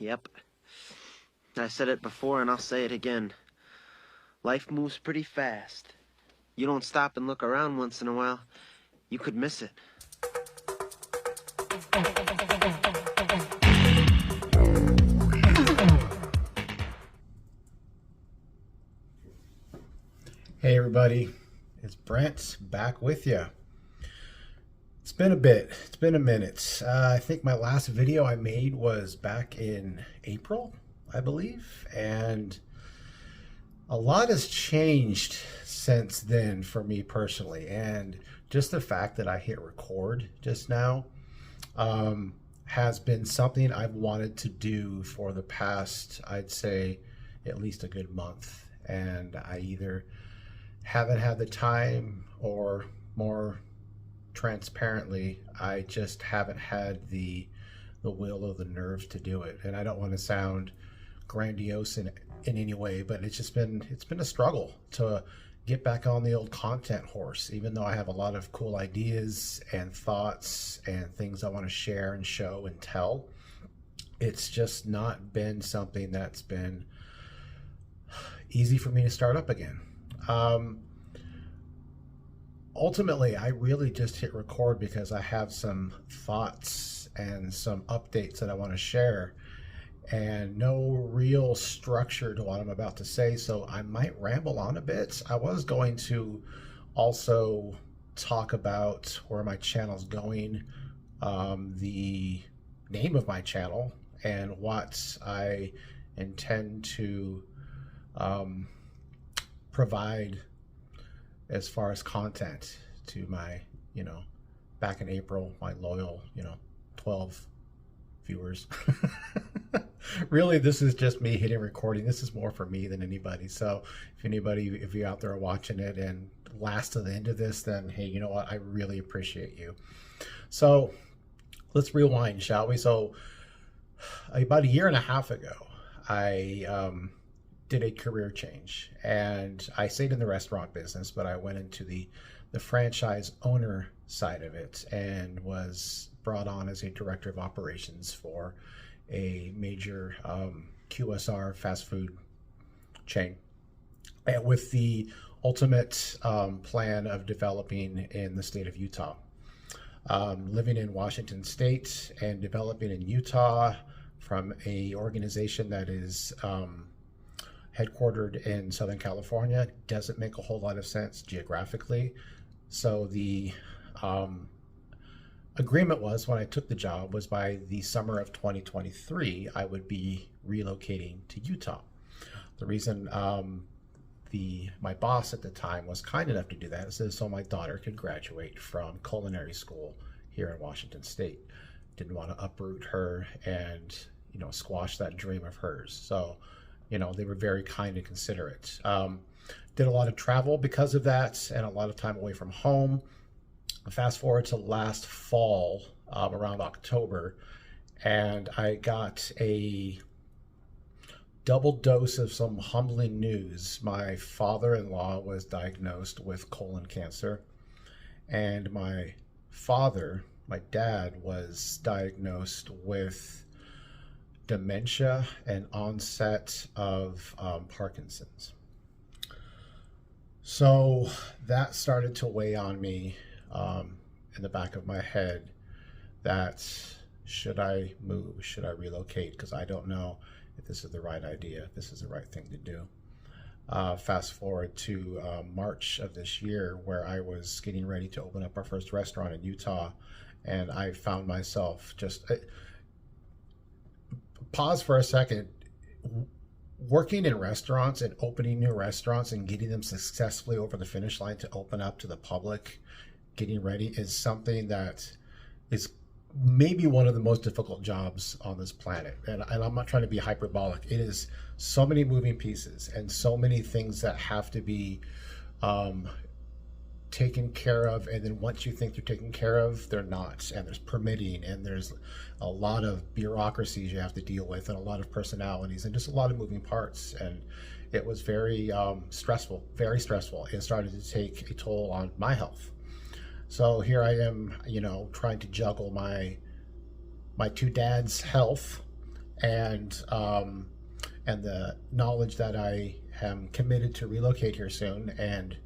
Yep. I said it before and I'll say it again. Life moves pretty fast. You don't stop and look around once in a while, you could miss it. Hey everybody, it's Brent back with you. It's been a bit, it's been a minute. I think my last video I made was back in April, I believe, and a lot has changed since then for me personally, and just the fact that I hit record just now has been something I've wanted to do for the past, I'd say, at least a good month, and I either haven't had the time, or more transparently, I just haven't had the will or the nerve to do it. And I don't want to sound grandiose in any way, but it's been a struggle to get back on the old content horse, even though I have a lot of cool ideas and thoughts and things I want to share and show and tell. It's just not been something that's been easy for me to start up again. Ultimately, I really just hit record because I have some thoughts and some updates that I want to share, and no real structure to what I'm about to say, so I might ramble on a bit. I was going to also talk about where my channel's going, the name of my channel, and what I intend to provide as far as content to my, back in April, my loyal, 12 viewers. Really, this is just me hitting recording. This is more for me than anybody. So if you're out there watching it and last to the end of this, then hey, you know what? I really appreciate you. So let's rewind, shall we? So about a year and a half ago, I did a career change, and I stayed in the restaurant business, but I went into the franchise owner side of it and was brought on as a director of operations for a major QSR fast food chain, and with the ultimate plan of developing in the state of Utah. Living in Washington State and developing in Utah from a organization that is headquartered in Southern California doesn't make a whole lot of sense geographically. So the agreement was, when I took the job, was by the summer of 2023, I would be relocating to Utah. The reason my boss at the time was kind enough to do that is so my daughter could graduate from culinary school here in Washington State. Didn't want to uproot her and squash that dream of hers. So they were very kind and considerate. Did a lot of travel because of that, and a lot of time away from home. Fast forward to last fall, around October, and I got a double dose of some humbling news. My father-in-law was diagnosed with colon cancer, and my dad was diagnosed with dementia and onset of Parkinson's. So that started to weigh on me in the back of my head, that should I move? Should I relocate? Because I don't know if this is the right idea, if this is the right thing to do. Fast forward to March of this year, where I was getting ready to open up our first restaurant in Utah, and I found myself just... pause for a second. Working in restaurants and opening new restaurants and getting them successfully over the finish line to open up to the public, getting ready, is something that is maybe one of the most difficult jobs on this planet. And I'm not trying to be hyperbolic. It is so many moving pieces and so many things that have to be taken care of, and then once you think they're taken care of, they're not. And there's permitting, and there's a lot of bureaucracies you have to deal with, and a lot of personalities, and just a lot of moving parts. And it was very stressful, very stressful. It started to take a toll on my health. So here I am, trying to juggle my two dads' health and the knowledge that I am committed to relocate here soon, and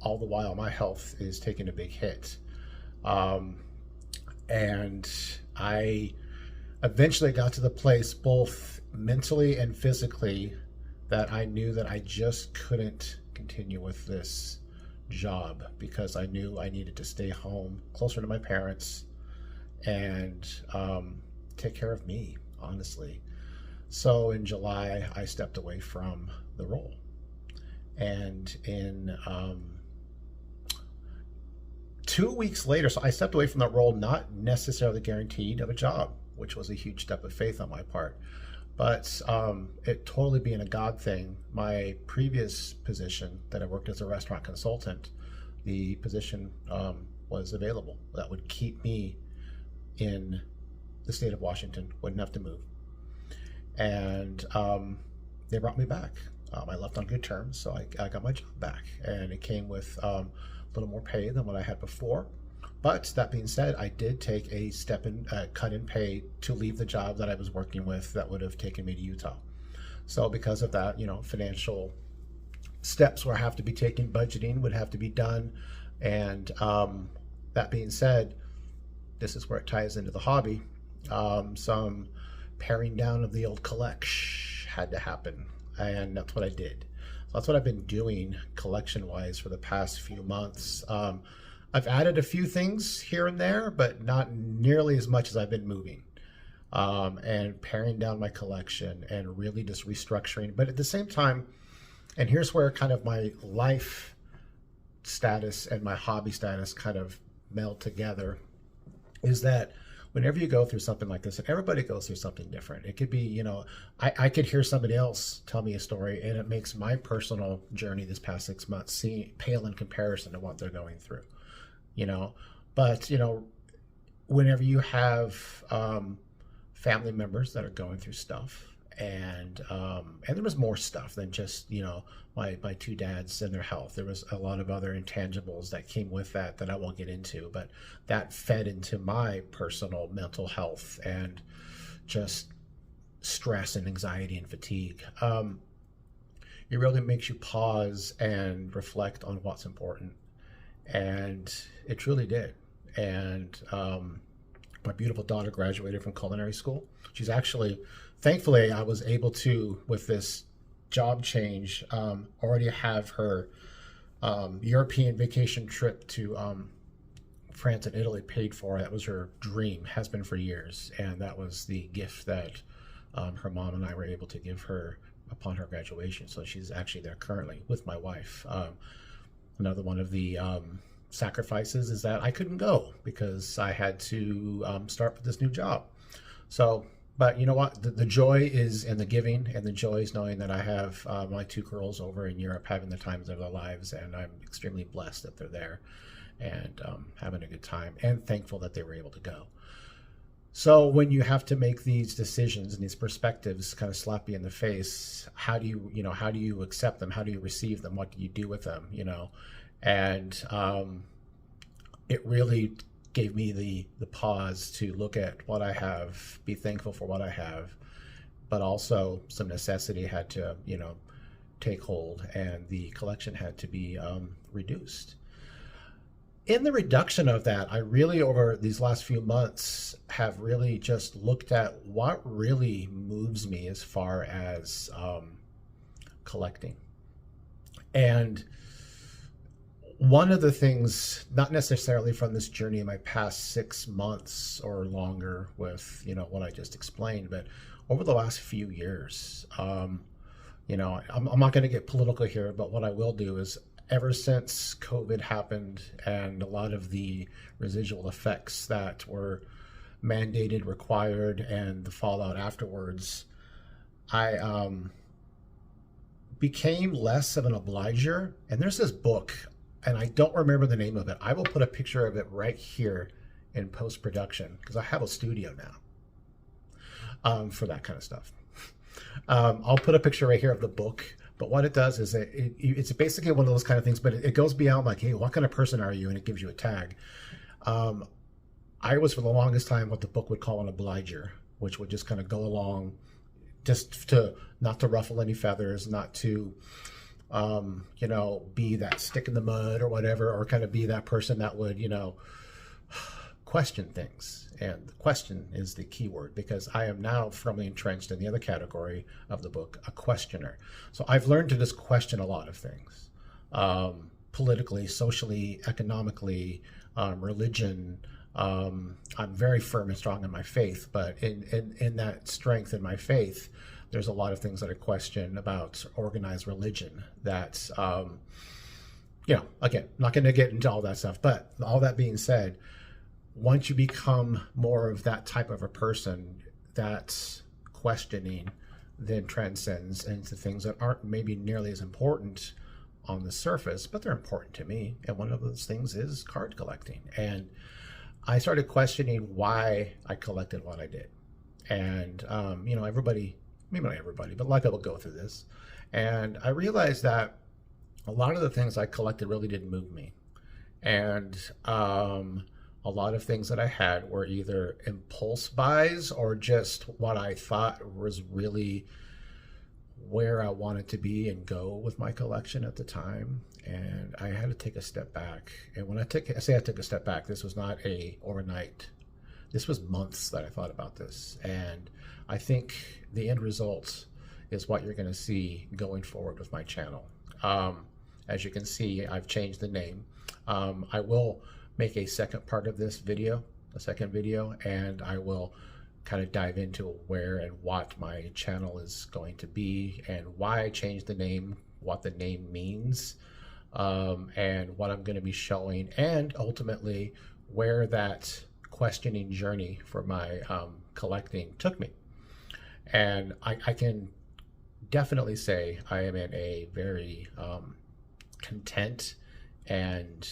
all the while my health is taking a big hit. Um, and I eventually got to the place, both mentally and physically, that I knew that I just couldn't continue with this job, because I knew I needed to stay home closer to my parents and take care of me, honestly. So in July, I stepped away from the role. And in 2 weeks later, so I stepped away from that role, not necessarily guaranteed of a job, which was a huge step of faith on my part. But it totally being a God thing. My previous position that I worked as a restaurant consultant, the position was available that would keep me in the state of Washington, wouldn't have to move. And they brought me back. I left on good terms, so I got my job back, and it came with a little more pay than what I had before. But that being said, I did take a cut in pay to leave the job that I was working with that would have taken me to Utah. So because of that, financial steps would have to be taken, budgeting would have to be done, and that being said, this is where it ties into the hobby. Some paring down of the old collection had to happen, and that's what I did. So that's what I've been doing collection wise for the past few months. I've added a few things here and there, but not nearly as much as I've been moving, and paring down my collection and really just restructuring. But at the same time, and here's where kind of my life status and my hobby status kind of meld together, is that whenever you go through something like this, and everybody goes through something different, it could be, I could hear somebody else tell me a story, and it makes my personal journey this past 6 months seem pale in comparison to what they're going through, But, whenever you have family members that are going through stuff, and there was more stuff than just, my two dads and their health. There was a lot of other intangibles that came with that I won't get into, but that fed into my personal mental health and just stress and anxiety and fatigue. It really makes you pause and reflect on what's important. And it truly did. And my beautiful daughter graduated from culinary school. She's actually, thankfully, I was able to, with this job change, already have her European vacation trip to France and Italy paid for. That was her dream, has been for years. And that was the gift that her mom and I were able to give her upon her graduation. So she's actually there currently with my wife. Another one of the sacrifices is that I couldn't go because I had to start with this new job. So, but you know what? The joy is in the giving, and the joy is knowing that I have my two girls over in Europe having the times of their lives, and I'm extremely blessed that they're there and having a good time, and thankful that they were able to go. So when you have to make these decisions and these perspectives kind of slap you in the face, how do you accept them? How do you receive them? What do you do with them? And it really gave me the pause to look at what I have, be thankful for what I have, but also some necessity had to, take hold, and the collection had to be reduced. In the reduction of that, I really, over these last few months, have really just looked at what really moves me as far as collecting. And one of the things, not necessarily from this journey in my past 6 months or longer with, what I just explained, but over the last few years, I'm not going to get political here, but what I will do is, ever since COVID happened and a lot of the residual effects that were mandated, required, and the fallout afterwards, I became less of an obliger. And there's this book, and I don't remember the name of it. I will put a picture of it right here in post-production, because I have a studio now for that kind of stuff. I'll put a picture right here of the book. But what it does is it's basically one of those kind of things, but it goes beyond like, hey, what kind of person are you? And it gives you a tag. I was, for the longest time, what the book would call an obliger. which would just kind of go along, just to not to ruffle any feathers, not to be that stick in the mud or whatever, or kind of be that person that would, question things. And the question is the key word, because I am now firmly entrenched in the other category of the book, a questioner. So I've learned to just question a lot of things, politically, socially, economically, religion. I'm very firm and strong in my faith, but in that strength in my faith, there's a lot of things that I question about organized religion that, again, not going to get into all that stuff, but all that being said, once you become more of that type of a person, that questioning then transcends into things that aren't maybe nearly as important on the surface, but they're important to me. And one of those things is card collecting. And I started questioning why I collected what I did. And, everybody, maybe not everybody, but a lot of people go through this. And I realized that a lot of the things I collected really didn't move me. And a lot of things that I had were either impulse buys or just what I thought was really where I wanted to be and go with my collection at the time. And I had to take a step back. And when I took a step back, this was not a overnight. This was months that I thought about this. And I think the end result is what you're going to see going forward with my channel. As you can see, I've changed the name. I will make a second part of this video, and I will kind of dive into where and what my channel is going to be and why I changed the name, what the name means, and what I'm going to be showing, and ultimately where that questioning journey for my collecting took me. And I can definitely say I am in a very content and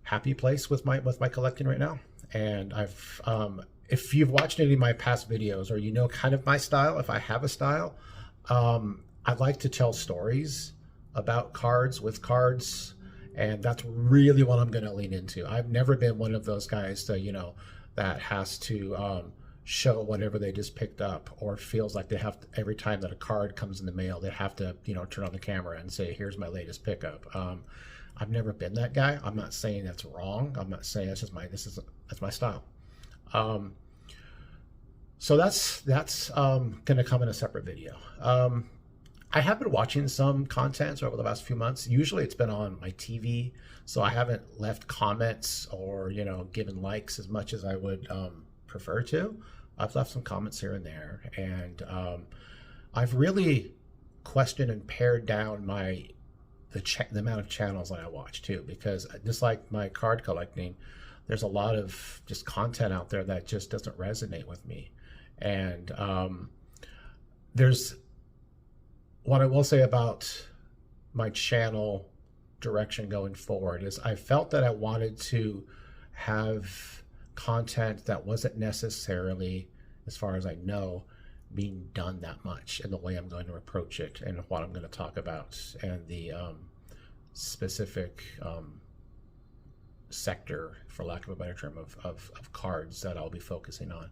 happy place with my collecting right now. And I've if you've watched any of my past videos, or kind of my style, if I have a style, I'd like to tell stories about cards, with cards, and that's really what I'm going to lean into. I've never been one of those guys to that has to show whatever they just picked up, or feels like they have to, every time that a card comes in the mail, they have to turn on the camera and say, here's my latest pickup. I've never been that guy. I'm not saying that's wrong. I'm not saying that's my style. So that's going to come in a separate video. I have been watching some content over the last few months. Usually it's been on my TV, so I haven't left comments or given likes as much as I would prefer to. I've left some comments here and there, and I've really questioned and pared down the amount of channels that I watch too, because just like my card collecting, there's a lot of just content out there that just doesn't resonate with me. And there's what I will say about my channel direction going forward is I felt that I wanted to have content that wasn't necessarily, as far as I know, being done that much, in the way I'm going to approach it and what I'm going to talk about, and the specific sector, for lack of a better term, of cards that I'll be focusing on.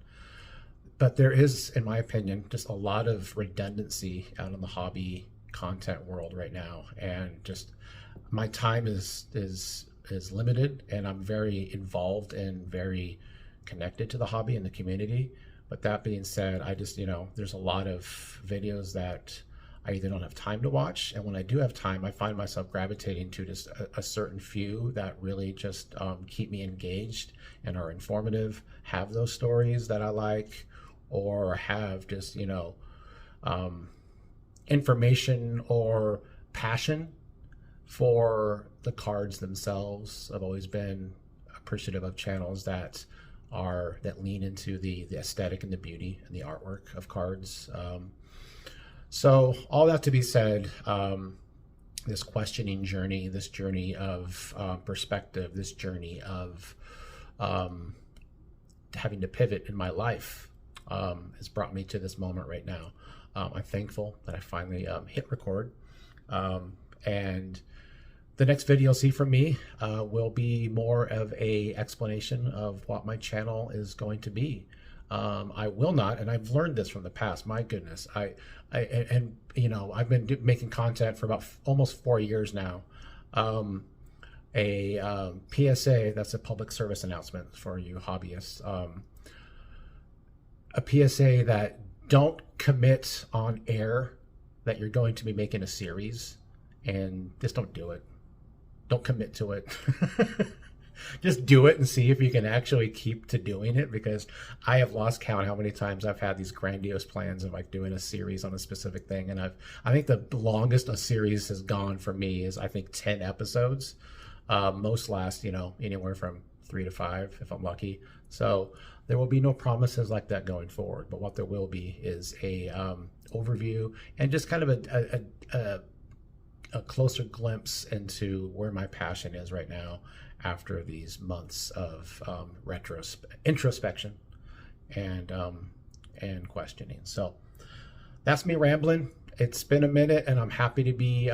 But there is, in my opinion, just a lot of redundancy out in the hobby content world right now, and just my time is limited, and I'm very involved and very connected to the hobby and the community. But that being said, I just, there's a lot of videos that I either don't have time to watch, and when I do have time, I find myself gravitating to just a certain few that really just keep me engaged and are informative, have those stories that I like, or have just, information or passion for the cards themselves. I've always been appreciative of channels that lean into the aesthetic and the beauty and the artwork of cards. So all that to be said, this questioning journey, this journey of perspective, this journey of having to pivot in my life has brought me to this moment right now. I'm thankful that I finally hit record, and The next video you'll see from me will be more of a explanation of what my channel is going to be. I will not, and I've learned this from the past. My goodness, and you know, I've been making content for about almost 4 years now. PSA, that's a public service announcement for you hobbyists. A PSA that don't commit on air that you're going to be making a series, and just don't do it. Don't commit to it. Just do it and see if you can actually keep to doing it, because I have lost count how many times I've had these grandiose plans of like doing a series on a specific thing, and I think the longest a series has gone for me is I think 10 episodes. Most last, you know, anywhere from 3 to 5 if I'm lucky. So there will be no promises like that going forward, but what there will be is a overview and just kind of a closer glimpse into where my passion is right now after these months of introspection and questioning. So that's me rambling. It's been a minute, and I'm happy to be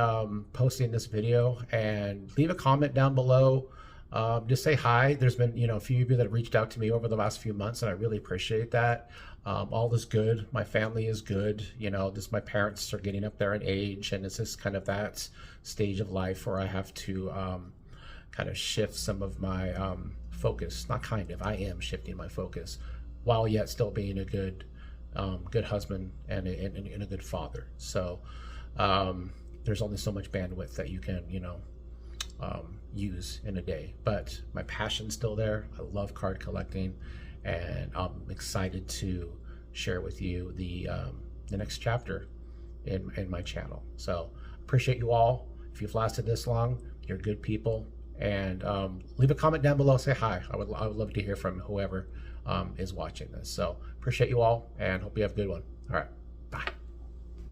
posting this video. And leave a comment down below. Just say hi. There's been, you know, a few of you that have reached out to me over the last few months, and I really appreciate that. All is good. My family is good. You know, just my parents are getting up there in age, and it's just kind of that stage of life where I have to kind of shift some of my focus. Not kind of, I am shifting my focus, while yet still being a good husband and a good father. So there's only so much bandwidth that you can, you know, use in a day, but my passion's still there. I love card collecting, and I'm excited to share with you the next chapter in my channel. So appreciate you all. If you've lasted this long, you're good people, and leave a comment down below. Say hi. I would love to hear from whoever is watching this. So appreciate you all, and hope you have a good one. All right.